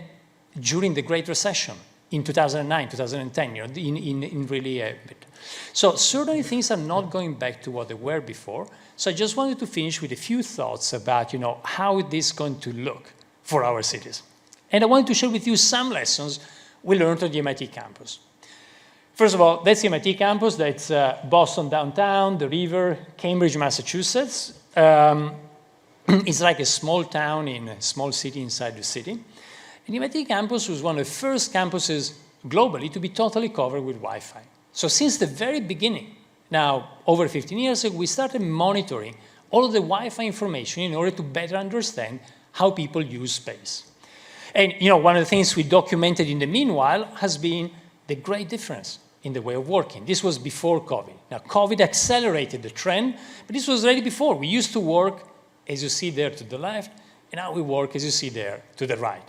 during the Great Recession in 2009, 2010, in really a bit. So certainly things are not going back to what they were before. So I just wanted to finish with a few thoughts about, how this is going to look for our cities. And I wanted to share with you some lessons we learned on the MIT campus. First of all, that's the MIT campus. That's Boston downtown, the river, Cambridge, Massachusetts. It's like a small town in a small city inside the city. And the MIT campus was one of the first campuses globally to be totally covered with Wi-Fi. So since the very beginning, now over 15 years ago, we started monitoring all of the Wi-Fi information in order to better understand how people use space. And one of the things we documented in the meanwhile has been the great difference in the way of working. This was before COVID. Now, COVID accelerated the trend, but this was already before. We used to work, as you see there to the left, and now we work, as you see there, to the right.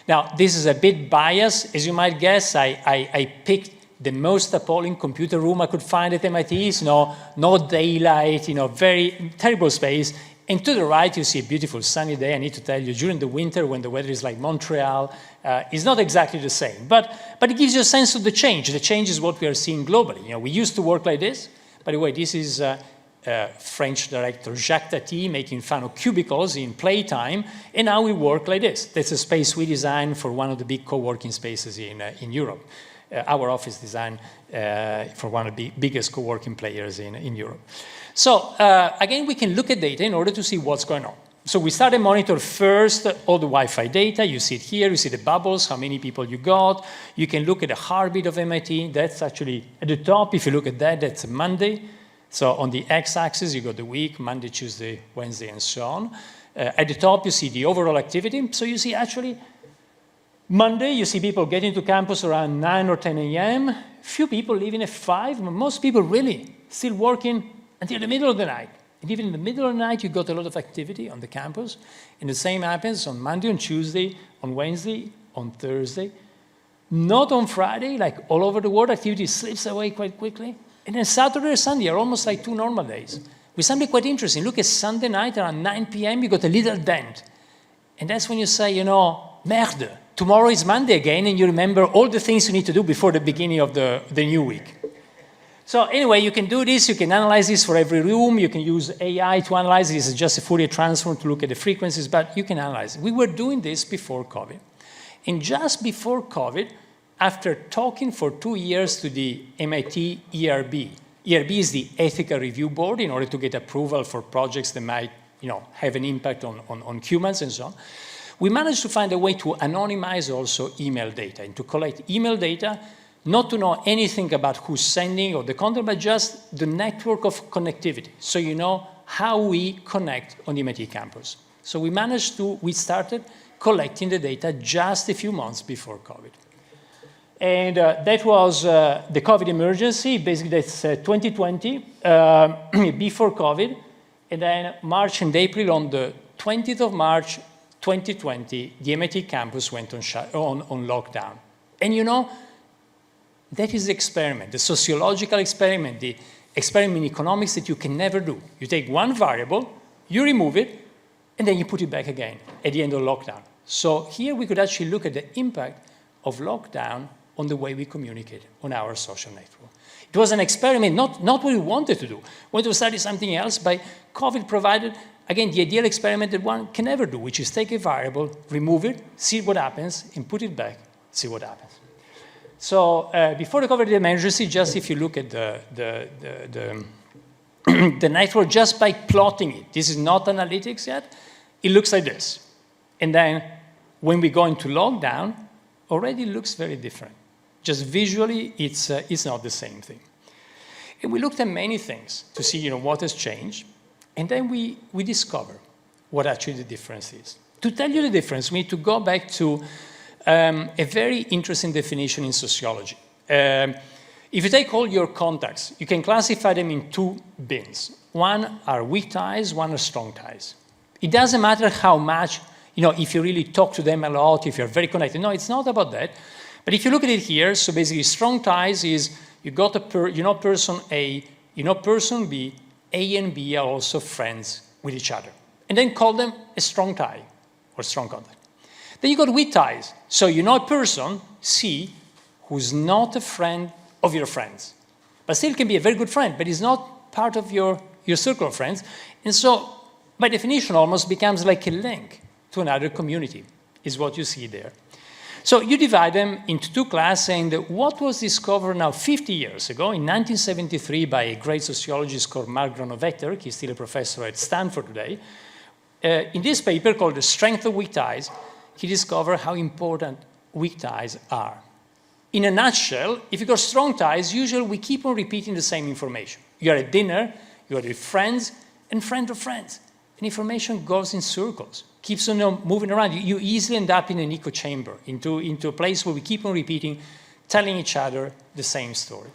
Now, this is a bit biased. As you might guess, I picked the most appalling computer room I could find at MIT. No daylight, very terrible space. And to the right, you see a beautiful sunny day. I need to tell you, during the winter, when the weather is like Montreal, it's not exactly the same. But it gives you a sense of the change. The change is what we are seeing globally. We used to work like this. By the way, this is French director Jacques Tati making fun of cubicles in playtime. And now we work like this. That's a space we designed for one of the big co-working spaces in Europe. Our office designed for one of the biggest co-working players in Europe. So again, we can look at data in order to see what's going on. So we started monitor first all the Wi-Fi data. You see it here. You see the bubbles, how many people you got. You can look at the heartbeat of MIT. That's actually at the top. If you look at that, that's Monday. So on the x-axis, you got the week, Monday, Tuesday, Wednesday, and so on. At the top, you see the overall activity. So you see actually Monday, you see people getting to campus around 9 or 10 a.m. Few people leaving at 5. Most people really still working until the middle of the night. And even in the middle of the night, you got a lot of activity on the campus. And the same happens on Monday, on Tuesday, on Wednesday, on Thursday. Not on Friday, like all over the world, activity slips away quite quickly. And then Saturday or Sunday are almost like 2 normal days. With something quite interesting. Look at Sunday night around 9 p.m., you got a little dent. And that's when you say, merde, tomorrow is Monday again, and you remember all the things you need to do before the beginning of the new week. So anyway, you can do this. You can analyze this for every room. You can use AI to analyze this. It's just a Fourier transform to look at the frequencies, but you can analyze it. We were doing this before COVID. And just before COVID, after talking for 2 years to the MIT ERB, ERB is the Ethical Review Board in order to get approval for projects that might have an impact on humans and so on, we managed to find a way to anonymize also email data and to collect email data not to know anything about who's sending or the content, but just the network of connectivity. So you know how we connect on the MIT campus. So we started collecting the data just a few months before COVID. And that was the COVID emergency. Basically, that's 2020, before COVID. And then March and April, on the 20th of March, 2020, the MIT campus went on lockdown. And you know, that is the experiment, the sociological experiment, the experiment in economics that you can never do. You take one variable, you remove it, and then you put it back again at the end of lockdown. So here we could actually look at the impact of lockdown on the way we communicate on our social network. It was an experiment, not what we wanted to do. We wanted to study something else, but COVID provided, again, the ideal experiment that one can never do, which is take a variable, remove it, see what happens, and put it back, see what happens. So before the COVID emergency, just if you look at the network, just by plotting it, this is not analytics yet, it looks like this. And then when we go into lockdown, already looks very different. Just visually, it's not the same thing. And we looked at many things to see what has changed. And then we discover what actually the difference is. To tell you the difference, we need to go back to a very interesting definition in sociology. If you take all your contacts, you can classify them in two bins. One are weak ties, one are strong ties. It doesn't matter how much, if you really talk to them a lot, if you're very connected. No, it's not about that. But if you look at it here, so basically strong ties is you got person A, person B, A and B are also friends with each other. And then call them a strong tie or strong contact. Then you got weak ties. So a person, C, who's not a friend of your friends, but still can be a very good friend, but is not part of your circle of friends. And so, by definition, almost becomes like a link to another community, is what you see there. So you divide them into two classes, and what was discovered now 50 years ago, in 1973, by a great sociologist called Mark Granovetter, he's still a professor at Stanford today, in this paper called The Strength of Weak Ties, he discovered how important weak ties are. In a nutshell, if you got strong ties, usually we keep on repeating the same information. You're at dinner, you're with friends, and friend of friends. And information goes in circles, keeps on moving around. You easily end up in an echo chamber, into a place where we keep on repeating, telling each other the same story.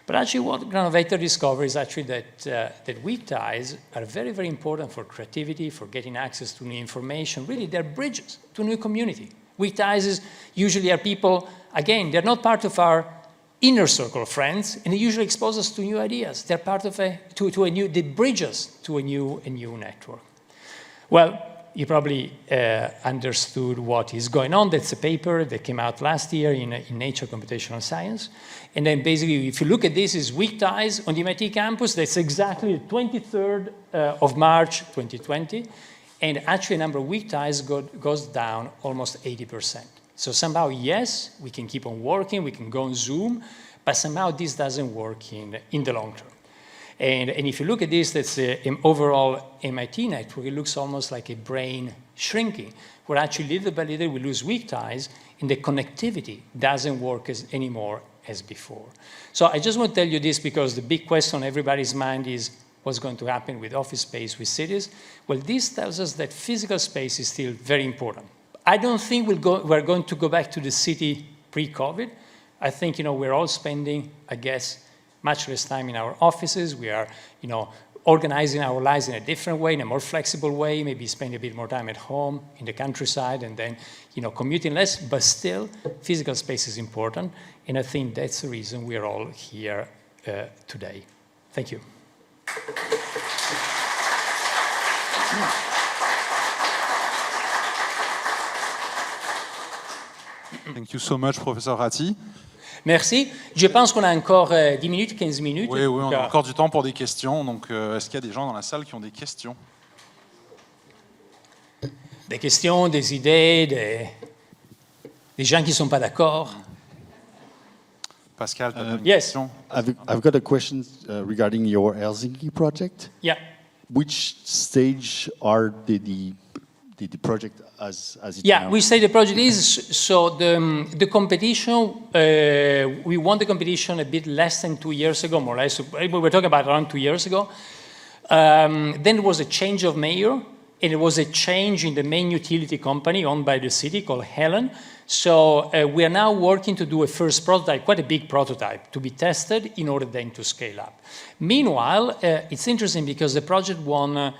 But actually what Granovetter discovered is actually that weak ties are very, very important for creativity, for getting access to new information. Really, they're bridges to a new community. Weak ties usually are people, again, they're not part of our inner circle of friends, and they usually expose us to new ideas. They're part of they bridge us to a new network. Well, you probably understood what is going on. That's a paper that came out last year in Nature Computational Science. And then basically, if you look at this, is weak ties on the MIT campus. That's exactly the 23rd of March, 2020. And actually, the number of weak ties goes down almost 80%. So somehow, yes, we can keep on working, we can go on Zoom, but somehow this doesn't work in the long term. And if you look at this, that's an overall MIT network. It looks almost like a brain shrinking, where actually little by little we lose weak ties, and the connectivity doesn't work anymore as before. So I just want to tell you this because the big question on everybody's mind is what's going to happen with office space, with cities. Well, this tells us that physical space is still very important. I don't think we're going to go back to the city pre-COVID. I think we're all spending, I guess, much less time in our offices. We are, organizing our lives in a different way, in a more flexible way, maybe spend a bit more time at home, in the countryside, and then, commuting less, but still, physical space is important, and I think that's the reason we're all here today. Thank you. Thank you so much, Professeur Ratti. Merci. Je pense qu'on a encore 10 minutes, 15 minutes. Oui, on a encore du temps pour des questions. Donc, est-ce qu'il y a des gens dans la salle qui ont des questions? Des questions, des idées, des gens qui ne sont pas d'accord. Pascal, tu as une Yes. question? I've got a question regarding your Helsinki project. Yeah. Which stage are the the project as it Yeah, now? we say the project is, so the competition, we won the competition a bit less than 2 years ago, more or less. We were talking about around 2 years ago. Then there was a change of mayor, and it was a change in the main utility company owned by the city called Helen. So we are now working to do a first prototype, quite a big prototype, to be tested in order then to scale up. Meanwhile, it's interesting because the project won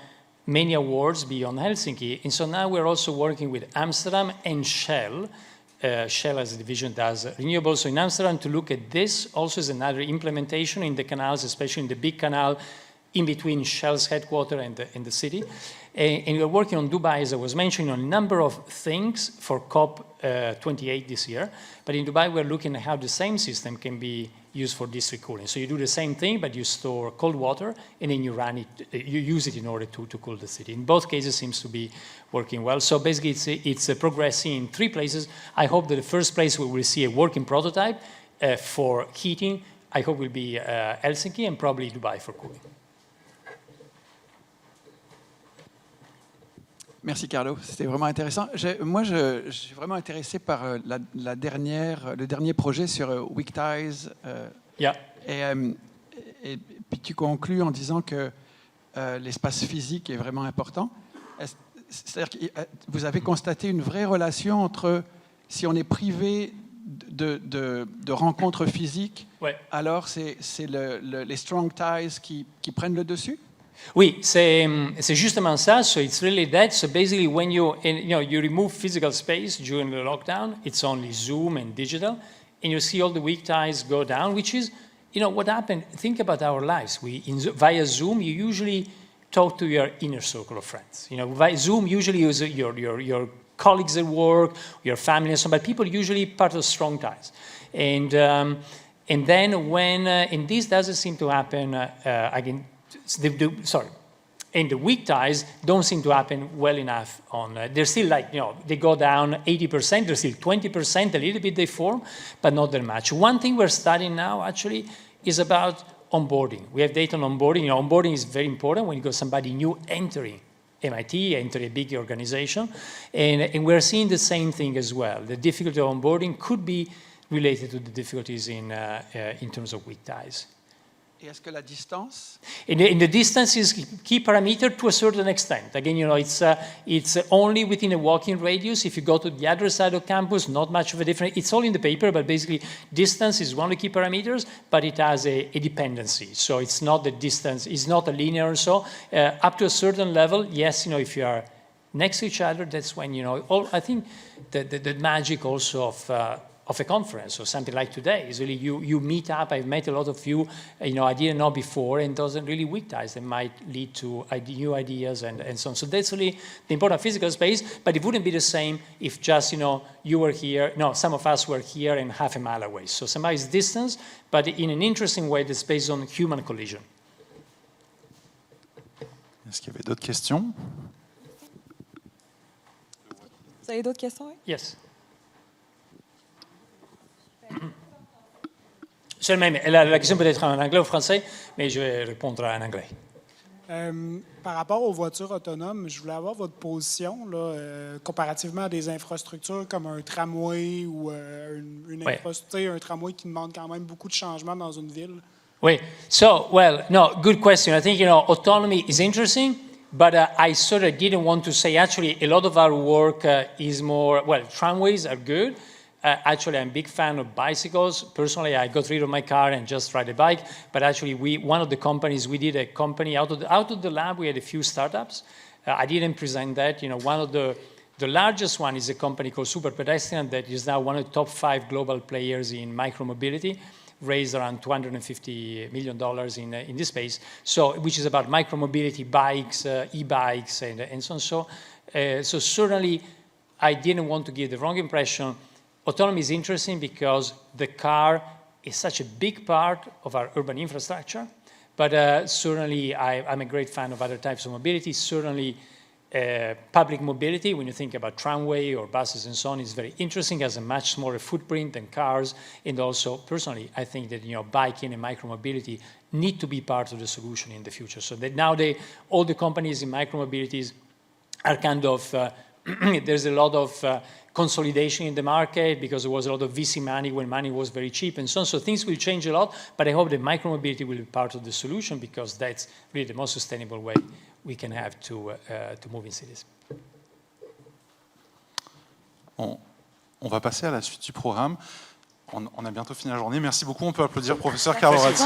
many awards beyond Helsinki, and so now we're also working with Amsterdam and Shell. Shell as a division does renewables. So in Amsterdam, to look at this also is another implementation in the canals, especially in the big canal in between Shell's headquarters and the city. And we're working on Dubai, as I was mentioning, on a number of things for COP28 this year. But in Dubai, we're looking at how the same system can be used for district cooling. So you do the same thing, but you store cold water, and then you run it, you use it in order to cool the city. In both cases, seems to be working well. So basically, it's progressing in 3 places. I hope that the first place we will see a working prototype for heating, I hope will be Helsinki and probably Dubai for cooling. Merci Carlo, c'était vraiment intéressant. Moi, je suis vraiment intéressé par le dernier projet sur Weak Ties. Yeah. Et puis tu conclus en disant que l'espace physique est vraiment important. C'est-à-dire que vous avez constaté une vraie relation entre si on est privé de rencontres physiques, ouais. Alors c'est les strong ties qui prennent le dessus? Oui, c'est justement ça. So it's really that. So basically, when you remove physical space during the lockdown, it's only Zoom and digital, and you see all the weak ties go down, which is, what happened. Think about our lives. Via Zoom, you usually talk to your inner circle of friends. Via Zoom, usually use your colleagues at work, your family, and so. But people usually part of strong ties, and then when and this doesn't seem to happen again. And the weak ties don't seem to happen well enough they're still they go down 80%, there's still 20%, a little bit they form, but not that much. One thing we're studying now actually is about onboarding. We have data on onboarding. Onboarding is very important when you got somebody new entering MIT, entering a big organization, and we're seeing the same thing as well. The difficulty of onboarding could be related to the difficulties in terms of weak ties. Et est-ce que la distance? In the distance is key parameter to a certain extent. Again, it's only within a walking radius. If you go to the other side of campus, not much of a difference. It's all in the paper, but basically distance is one of the key parameters, but it has a dependency. So it's not the distance, it's not a linear or so. Up to a certain level, yes, if you are next to each other, that's when, I think the magic also of a conference or something like today is really you meet up. I've met a lot of you, I didn't know before, and those are really weak ties that might lead to new ideas and so on. So that's really the important physical space, but it wouldn't be the same if just, you were here, some of us were here and half a mile away. So somebody's distance, but in an interesting way that's based on human collision. Est-ce qu'il y avait d'autres questions? Vous avez d'autres questions? Oui? Yes. C'est le même. La question peut être en anglais ou français, mais je vais répondre en anglais. Par rapport aux voitures autonomes, je voulais avoir votre position comparativement à des infrastructures comme un tramway ou un tramway qui demande quand même beaucoup de changements dans une ville. Oui. So, good question. I think, autonomy is interesting, but I sort of didn't want to say, actually, a lot of our work is more, tramways are good. Actually, I'm a big fan of bicycles. Personally, I got rid of my car and just ride a bike. But actually, one of the companies, we did a company out of the lab, we had a few startups. I didn't present that. One of the largest one is a company called Super Pedestrian that is now one of the top 5 global players in micromobility, raised around $250 million in this space. So, which is about micromobility, bikes, e-bikes, and so on. So certainly, I didn't want to give the wrong impression. Autonomy is interesting because the car is such a big part of our urban infrastructure, but certainly I'm a great fan of other types of mobility. Certainly public mobility, when you think about tramway or buses and so on, is very interesting, has a much smaller footprint than cars. And also, personally, I think that biking and micromobility need to be part of the solution in the future. So that now all the companies in micromobilities are kind of there's a lot of consolidation in the market because there was a lot of VC money when money was very cheap and so on. So things will change a lot, but I hope that micromobility will be part of the solution because that's really the most sustainable way we can have to move in cities. On va passer à la suite du programme. On a bientôt fini la journée. Merci beaucoup. On peut applaudir professeur Carlo Ratti.